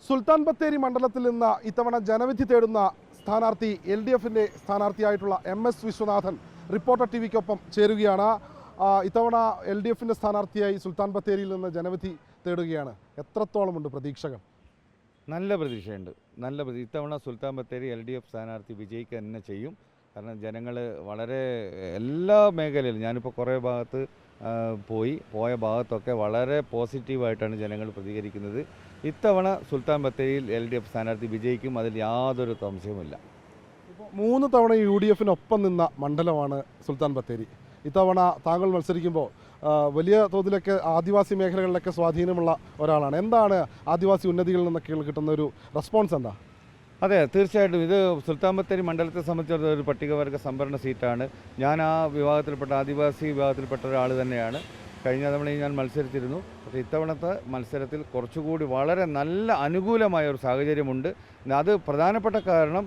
സുൽത്താൻ ബത്തേരി മണ്ഡലത്തിൽ നിന്ന് ഇത്തവണ ജനവിധി തേടുന്ന സ്ഥാനാർത്ഥി LDFിൻ്റെ സ്ഥാനാർത്ഥിയായിട്ടുള്ള MS വിശ്വനാഥൻ റിപ്പോർട്ടർ ടിവിക്കൊപ്പം ചേരുകയാണ്. ഇത്തവണ LDFിൻ്റെ സ്ഥാനാർത്ഥിയായി സുൽത്താൻ ബത്തേരിയിൽ നിന്ന് ജനവിധി തേടുകയാണ്. എത്രത്തോളമുണ്ട് പ്രതീക്ഷകൾ? നല്ല പ്രതീക്ഷയുണ്ട്. ഇത്തവണ സുൽത്താൻ ബത്തേരി LDF സ്ഥാനാർത്ഥി വിജയിക്കുക തന്നെ ചെയ്യും. കാരണം ജനങ്ങൾ വളരെ എല്ലാ മേഖലയിലും ഞാനിപ്പോൾ കുറേ ഭാഗത്ത് പോയ ഭാഗത്തൊക്കെ വളരെ പോസിറ്റീവായിട്ടാണ് ജനങ്ങൾ പ്രതികരിക്കുന്നത്. ഇത്തവണ സുൽത്താൻ ബത്തേരിയിൽ LDF സ്ഥാനാർത്ഥി വിജയിക്കും, അതിൽ യാതൊരു സംശയവുമില്ല. ഇപ്പോൾ 3 തവണ UDFിനൊപ്പം നിന്ന മണ്ഡലമാണ് സുൽത്താൻ ബത്തേരി. ഇത്തവണ താങ്കൾ മത്സരിക്കുമ്പോൾ വലിയ തോതിലൊക്കെ ആദിവാസി മേഖലകളിലൊക്കെ സ്വാധീനമുള്ള ഒരാളാണ്. എന്താണ് ആദിവാസി ഉന്നതികളിൽ നിന്നൊക്കെ കിട്ടുന്ന ഒരു റെസ്പോൺസ് എന്താ? അതെ, തീർച്ചയായിട്ടും ഇത് സുൽത്താൻ ബത്തേരി മണ്ഡലത്തെ സംബന്ധിച്ചിടത്തോളം ഒരു പട്ടികവർഗ സംവരണ സീറ്റാണ്. ഞാൻ ആ വിഭാഗത്തിൽപ്പെട്ട ആദിവാസി വിഭാഗത്തിൽപ്പെട്ട ഒരാൾ തന്നെയാണ്. കഴിഞ്ഞ തവണയും ഞാൻ മത്സരിച്ചിരുന്നു. പക്ഷേ ഇത്തവണത്തെ മത്സരത്തിൽ കുറച്ചുകൂടി വളരെ നല്ല അനുകൂലമായ ഒരു സാഹചര്യമുണ്ട്. അത് പ്രധാനപ്പെട്ട കാരണം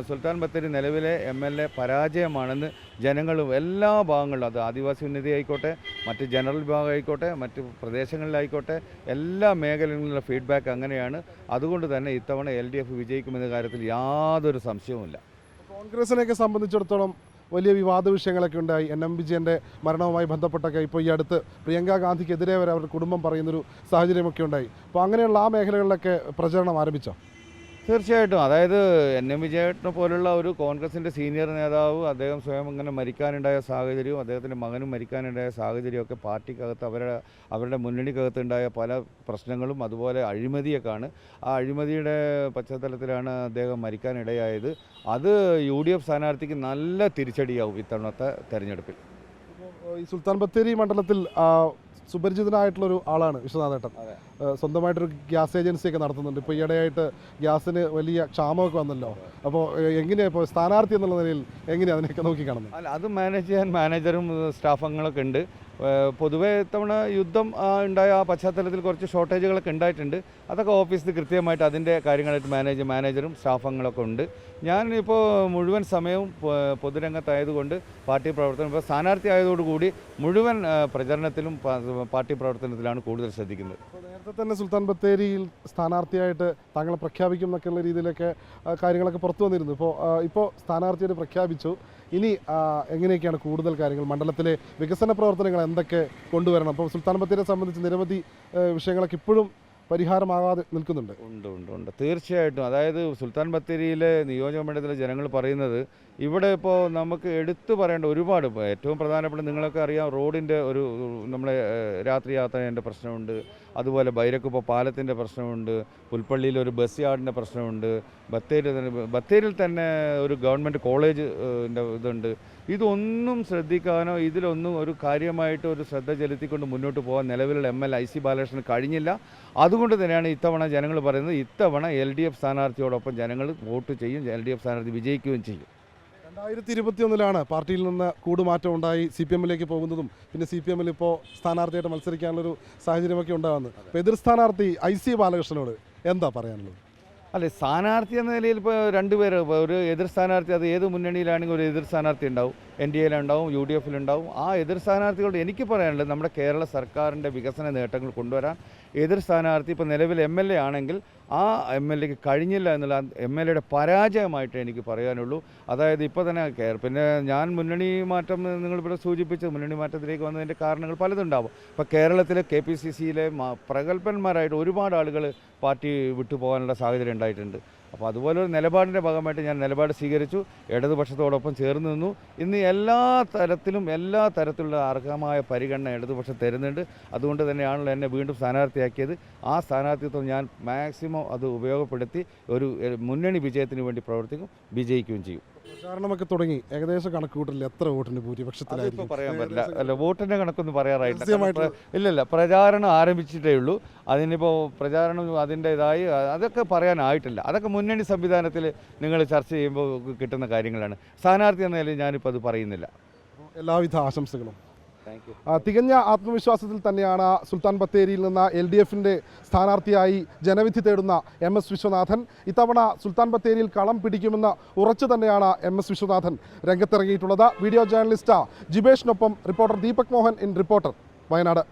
സുൽത്താൻ ബത്തേരി നിലവിലെ MLA പരാജയമാണെന്ന് ജനങ്ങളും എല്ലാ ഭാഗങ്ങളിലും, അത് ആദിവാസി ഉന്നതി ആയിക്കോട്ടെ, മറ്റ് ജനറൽ വിഭാഗം ആയിക്കോട്ടെ, മറ്റ് പ്രദേശങ്ങളിലായിക്കോട്ടെ, എല്ലാ മേഖലകളിലുള്ള ഫീഡ്ബാക്ക് അങ്ങനെയാണ്. അതുകൊണ്ട് തന്നെ ഇത്തവണ LDF വിജയിക്കുമെന്ന കാര്യത്തിൽ യാതൊരു സംശയവുമില്ല. കോൺഗ്രസിനെയൊക്കെ സംബന്ധിച്ചിടത്തോളം വലിയ വിവാദ വിഷയങ്ങളൊക്കെ ഉണ്ടായി. NM വിജയൻ്റെ മരണവുമായി ബന്ധപ്പെട്ടൊക്കെ ഇപ്പോൾ ഈ അടുത്ത് പ്രിയങ്ക ഗാന്ധിക്കെതിരെ വരെ അവരുടെ കുടുംബം പറയുന്നൊരു സാഹചര്യമൊക്കെ ഉണ്ടായി. അപ്പോൾ അങ്ങനെയുള്ള ആ മേഖലകളിലൊക്കെ പ്രചരണം ആരംഭിച്ചോ? തീർച്ചയായിട്ടും. അതായത് NM വിജയനെ പോലുള്ള ഒരു കോൺഗ്രസിൻ്റെ സീനിയർ നേതാവ്, അദ്ദേഹം സ്വയം ഇങ്ങനെ മരിക്കാനുണ്ടായ സാഹചര്യവും അദ്ദേഹത്തിൻ്റെ മകനും മരിക്കാനുണ്ടായ സാഹചര്യമൊക്കെ പാർട്ടിക്കകത്ത് അവരുടെ മുന്നണിക്കകത്തുണ്ടായ പല പ്രശ്നങ്ങളും അതുപോലെ അഴിമതിയൊക്കെയാണ്. ആ അഴിമതിയുടെ പശ്ചാത്തലത്തിലാണ് അദ്ദേഹം മരിക്കാനിടയായത്. അത് UDF സ്ഥാനാർത്ഥിക്ക് നല്ല തിരിച്ചടിയാവും ഇത്തവണത്തെ തെരഞ്ഞെടുപ്പിൽ. ഈ സുൽത്താൻ ബത്തേരി മണ്ഡലത്തിൽ സുപരിചിതനായിട്ടുള്ളൊരു ആളാണ് വിശ്വനാഥേട്ടൻ. സ്വന്തമായിട്ടൊരു ഗ്യാസ് ഏജൻസിയൊക്കെ നടത്തുന്നുണ്ട്. ഇപ്പോൾ ഈയിടെയായിട്ട് ഗ്യാസിന് വലിയ ക്ഷാമമൊക്കെ വന്നല്ലോ. അപ്പോൾ എങ്ങനെയാണ് ഇപ്പോൾ സ്ഥാനാർത്ഥി എന്നുള്ള നിലയിൽ എങ്ങനെയാണ് അതിനെയൊക്കെ നോക്കിക്കാണുന്നത്? അല്ല, അത് മാനേജ് ചെയ്യാൻ മാനേജറും സ്റ്റാഫംഗങ്ങളൊക്കെ ഉണ്ട്. പൊതുവേ ഇത്തവണ യുദ്ധം ഉണ്ടായ ആ പശ്ചാത്തലത്തിൽ കുറച്ച് ഷോർട്ടേജുകളൊക്കെ ഉണ്ടായിട്ടുണ്ട്. അതൊക്കെ ഓഫീസിൽ കൃത്യമായിട്ട് അതിൻ്റെ കാര്യങ്ങളായിട്ട് മാനേജറും സ്റ്റാഫംഗങ്ങളൊക്കെ ഉണ്ട്. ഞാനിപ്പോൾ മുഴുവൻ സമയവും പൊതുരംഗത്തായതുകൊണ്ട് പാർട്ടി പ്രവർത്തനം, ഇപ്പോൾ സ്ഥാനാർത്ഥി ആയതോടുകൂടി മുഴുവൻ പ്രചരണത്തിലും പാർട്ടി പ്രവർത്തനത്തിലാണ് കൂടുതൽ ശ്രദ്ധിക്കുന്നത്. നേരത്തെ തന്നെ സുൽത്താൻ ബത്തേരിയിൽ സ്ഥാനാർത്ഥിയായിട്ട് താങ്കളെ പ്രഖ്യാപിക്കും എന്നൊക്കെയുള്ള രീതിയിലൊക്കെ കാര്യങ്ങളൊക്കെ പുറത്തു വന്നിരുന്നു. ഇപ്പോൾ സ്ഥാനാർത്ഥിയായിട്ട് പ്രഖ്യാപിച്ചു. ഇനി എങ്ങനെയൊക്കെയാണ് കൂടുതൽ കാര്യങ്ങൾ, മണ്ഡലത്തിലെ വികസന പ്രവർത്തനങ്ങൾ എന്തൊക്കെ കൊണ്ടുവരണം? അപ്പോൾ സുൽത്താൻ ബത്തേരിയെ സംബന്ധിച്ച് നിരവധി വിഷയങ്ങളൊക്കെ ഇപ്പോഴും പരിഹാരമാകാതെ നിൽക്കുന്നുണ്ട്. ഉണ്ട് തീർച്ചയായിട്ടും. അതായത് സുൽത്താൻ ബത്തേരിയിലെ നിയോജക മണ്ഡലത്തിലെ ജനങ്ങൾ പറയുന്നത്, ഇവിടെ ഇപ്പോൾ നമുക്ക് എടുത്തു പറയേണ്ട ഒരുപാട്, ഏറ്റവും പ്രധാനപ്പെട്ട നിങ്ങളൊക്കെ അറിയാം, റോഡിൻ്റെ നമ്മളെ രാത്രി യാത്രേൻ്റെ പ്രശ്നമുണ്ട്. അതുപോലെ ബൈരക്കുപ്പ പാലത്തിൻ്റെ പ്രശ്നമുണ്ട്. പുൽപ്പള്ളിയിൽ ഒരു ബസ് യാർഡിൻ്റെ പ്രശ്നമുണ്ട്. ബത്തേരിയിൽ തന്നെ ഒരു ഗവൺമെൻറ് കോളേജ് ഇതുണ്ട്. ഇതൊന്നും ശ്രദ്ധിക്കാനോ ഇതിലൊന്നും ഒരു കാര്യമായിട്ട് ഒരു ശ്രദ്ധ ചെലുത്തിക്കൊണ്ട് മുന്നോട്ട് പോകാൻ നിലവിലുള്ള MLA IC ബാലകൃഷ്ണന് കഴിഞ്ഞില്ല. അതുകൊണ്ട് തന്നെയാണ് ഇത്തവണ ജനങ്ങൾ പറയുന്നത്, ഇത്തവണ LDF സ്ഥാനാർത്ഥിയോടൊപ്പം ജനങ്ങൾ വോട്ട് ചെയ്യും, LDF സ്ഥാനാർത്ഥി വിജയിക്കുകയും ചെയ്യും. 2021 പാർട്ടിയിൽ നിന്ന് കൂടുമാറ്റം ഉണ്ടായി CPMലേക്ക് പോകുന്നതും പിന്നെ CPMൽ ഇപ്പോൾ സ്ഥാനാർത്ഥിയായിട്ട് മത്സരിക്കാനുള്ളൊരു സാഹചര്യമൊക്കെ ഉണ്ടാകുന്നത്. അപ്പോൾ എതിർ സ്ഥാനാർത്ഥി IC ബാലകൃഷ്ണനോട് എന്താ പറയാനുള്ളത്? അല്ലെ, സ്ഥാനാർത്ഥി എന്ന നിലയിൽ ഇപ്പോൾ രണ്ടുപേർ, ഒരു എതിർ സ്ഥാനാർത്ഥി, അത് ഏത് മുന്നണിയിലാണെങ്കിൽ ഒരു എതിർ സ്ഥാനാർത്ഥി ഉണ്ടാവും. NDAയിലുണ്ടാവും, UDFിലുണ്ടാവും. ആ എതിർ സ്ഥാനാർത്ഥികളോട് എനിക്ക് പറയാനുള്ളത്, നമ്മുടെ കേരള സർക്കാരിൻ്റെ വികസന നേട്ടങ്ങൾ കൊണ്ടുവരാൻ എതിർ സ്ഥാനാർത്ഥി ഇപ്പോൾ നിലവിൽ MLA ആണെങ്കിൽ ആ MLAക്ക് കഴിഞ്ഞില്ല എന്നുള്ള MLAയുടെ പരാജയമായിട്ട് എനിക്ക് പറയാനുള്ളൂ. അതായത് ഇപ്പോൾ തന്നെ പിന്നെ ഞാൻ മുന്നണി മാറ്റം നിങ്ങളിവിടെ സൂചിപ്പിച്ചത്, മുന്നണി മാറ്റത്തിലേക്ക് വന്നതിൻ്റെ കാരണങ്ങൾ പലതുണ്ടാവും. ഇപ്പോൾ കേരളത്തിലെ KPCCയിലെ പ്രഗത്ഭന്മാരായിട്ട് ഒരുപാട് ആളുകൾ പാർട്ടി വിട്ടുപോകാനുള്ള സാഹചര്യം ഉണ്ടായിട്ടുണ്ട്. അപ്പോൾ അതുപോലൊരു നിലപാടിൻ്റെ ഭാഗമായിട്ട് ഞാൻ നിലപാട് സ്വീകരിച്ചു, ഇടതുപക്ഷത്തോടൊപ്പം ചേർന്ന് നിന്നു. ഇന്ന് എല്ലാ തരത്തിലുള്ള അർഹമായ പരിഗണന ഇടതുപക്ഷം തരുന്നുണ്ട്. അതുകൊണ്ട് തന്നെയാണല്ലോ എന്നെ വീണ്ടും സ്ഥാനാർത്ഥിയാക്കിയത്. ആ സ്ഥാനാർത്ഥിത്വം ഞാൻ മാക്സിമം അത് ഉപയോഗപ്പെടുത്തി ഒരു മുന്നണി വിജയത്തിന് വേണ്ടി പ്രവർത്തിക്കും, വിജയിക്കുകയും ചെയ്യും. പ്രചാരണമൊക്കെ തുടങ്ങി, ഏകദേശം കണക്ക് കൂട്ടില്ല, എത്ര വോട്ടിന് ഭൂരിപക്ഷത്തിലായിരിക്കും പറയാൻ പറ്റില്ല. അല്ല, വോട്ടിൻ്റെ കണക്കൊന്നും പറയാറായിട്ടില്ല. ഇല്ല, പ്രചാരണം ആരംഭിച്ചിട്ടേ ഉള്ളൂ. അതിനിപ്പോൾ പ്രചാരണം അതിൻ്റെതായി അതൊക്കെ പറയാനായിട്ടില്ല. അതൊക്കെ മുന്നണി സംവിധാനത്തിൽ നിങ്ങൾ ചർച്ച ചെയ്യുമ്പോൾ കിട്ടുന്ന കാര്യങ്ങളാണ്. സ്ഥാനാർത്ഥി എന്ന നിലയിൽ ഞാനിപ്പോൾ അത് പറയുന്നില്ല. എല്ലാവിധ ആശംസകളും. തികഞ്ഞ ആത്മവിശ്വാസത്തിൽ തന്നെയാണ് സുൽത്താൻ ബത്തേരിയിൽ നിന്ന് LDFിൻ്റെ സ്ഥാനാർത്ഥിയായി ജനവിധി തേടുന്ന MS വിശ്വനാഥൻ. ഇത്തവണ സുൽത്താൻ ബത്തേരിയിൽ കളം പിടിക്കുമെന്ന് ഉറച്ചു തന്നെയാണ് MS വിശ്വനാഥൻ രംഗത്തിറങ്ങിയിട്ടുള്ളത്. വീഡിയോ ജേർണലിസ്റ്റ് ജിബേഷിനൊപ്പം reporter Deepak Mohan in reporter, Wayanad.